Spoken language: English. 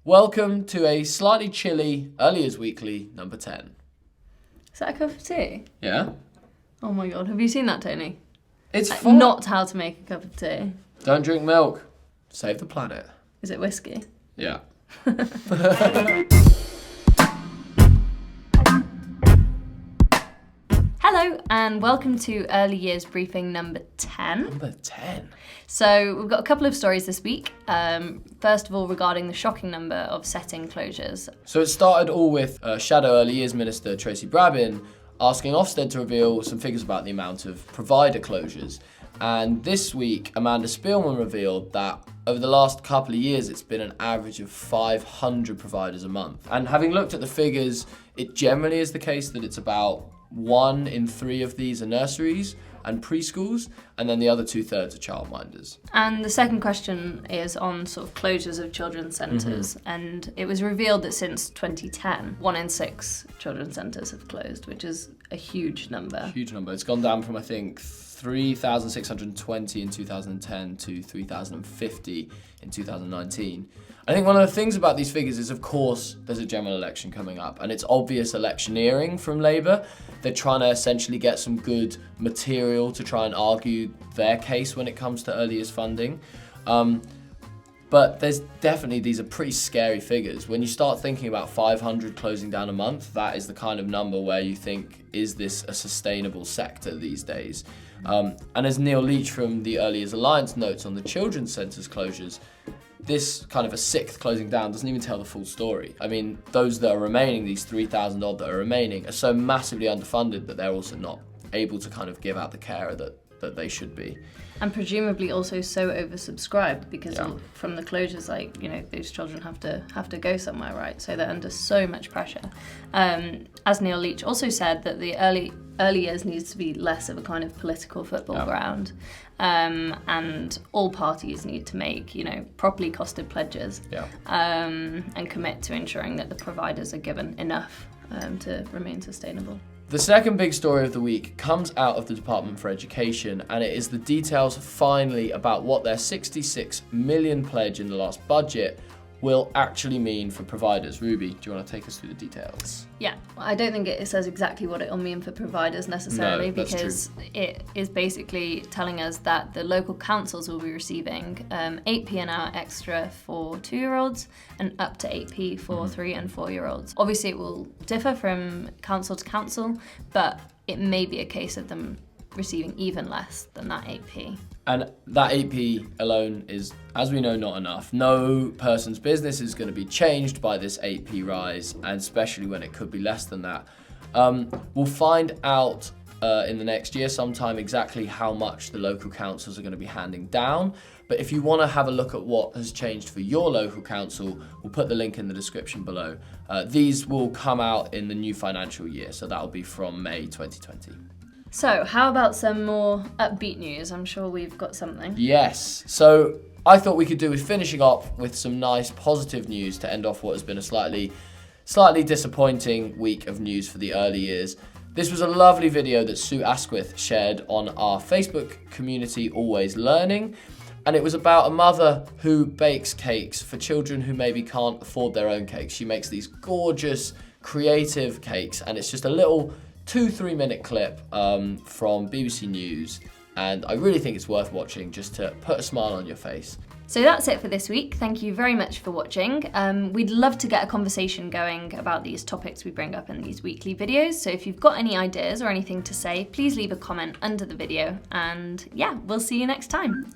Welcome to a slightly chilly Early Years Weekly number 10. Is that a cup of tea? Yeah? Oh my god, have you seen that, Tony? It's fun. Not how to make a cup of tea. Don't drink milk. Save the planet. Is it whiskey? Yeah. Hello and welcome to Early Years Briefing number 10. Number 10. So we've got a couple of stories this week. First of all, regarding the shocking number of setting closures. So it started all with Shadow Early Years Minister Tracy Brabin asking Ofsted to reveal some figures about the amount of provider closures. And this week, Amanda Spielman revealed that over the last couple of years, it's been an average of 500 providers a month. And having looked at the figures, it generally is the case that it's about 1 in 3 of these are nurseries and preschools, and then the other 2/3 are childminders. And the second question is on sort of closures of children's centres, and it was revealed that since 2010, 1 in 6 children's centres have closed, which is a huge number. Huge number. It's gone down from, I think, 3,620 in 2010 to 3,050 in 2019. I think one of the things about these figures is, of course, there's a general election coming up, and it's obvious electioneering from Labour. They're trying to essentially get some good material to try and argue their case when it comes to early years funding. But there's definitely, these are pretty scary figures. When you start thinking about 500 closing down a month, that is the kind of number where you think, is this a sustainable sector these days? And as Neil Leach from the Early Years Alliance notes on the children's centres closures, this kind of a 6th closing down doesn't even tell the full story. I mean, those that are remaining, these 3,000 odd that are remaining, are so massively underfunded that they're also not able to kind of give out the care that they should be. And presumably also so oversubscribed because from the closures, like, you know, those children have to go somewhere, right? So they're under so much pressure. As Neil Leach also said, that the early years needs to be less of a kind of political football ground, and all parties need to make, you know, properly costed pledges, and commit to ensuring that the providers are given enough to remain sustainable. The second big story of the week comes out of the Department for Education, and it is the details finally about what their 66 million pledge in the last budget will actually mean for providers. Ruby, do you want to take us through the details? Yeah, I don't think it says exactly what it'll mean for providers necessarily, because it is basically telling us that the local councils will be receiving 8p an hour extra for 2-year-olds and up to 8p for 3 and 4-year-olds. Obviously it will differ from council to council, but it may be a case of them receiving even less than that 8p. And that 8p alone is, as we know, not enough. No person's business is going to be changed by this 8p rise, and especially when it could be less than that. We'll find out in the next year sometime exactly how much the local councils are going to be handing down. But if you want to have a look at what has changed for your local council, we'll put the link in the description below. These will come out in the new financial year, so that'll be from May 2020. So, how about some more upbeat news? I'm sure we've got something. Yes. So, I thought we could do with finishing up with some nice positive news to end off what has been a slightly disappointing week of news for the early years. This was a lovely video that Sue Asquith shared on our Facebook community, Always Learning. And it was about a mother who bakes cakes for children who maybe can't afford their own cakes. She makes these gorgeous, creative cakes, and it's just a little 2-3 minute clip from BBC News, and I really think it's worth watching just to put a smile on your face. So that's it for this week. Thank you very much for watching. We'd love to get a conversation going about these topics we bring up in these weekly videos, so if you've got any ideas or anything to say, please leave a comment under the video, and yeah, we'll see you next time.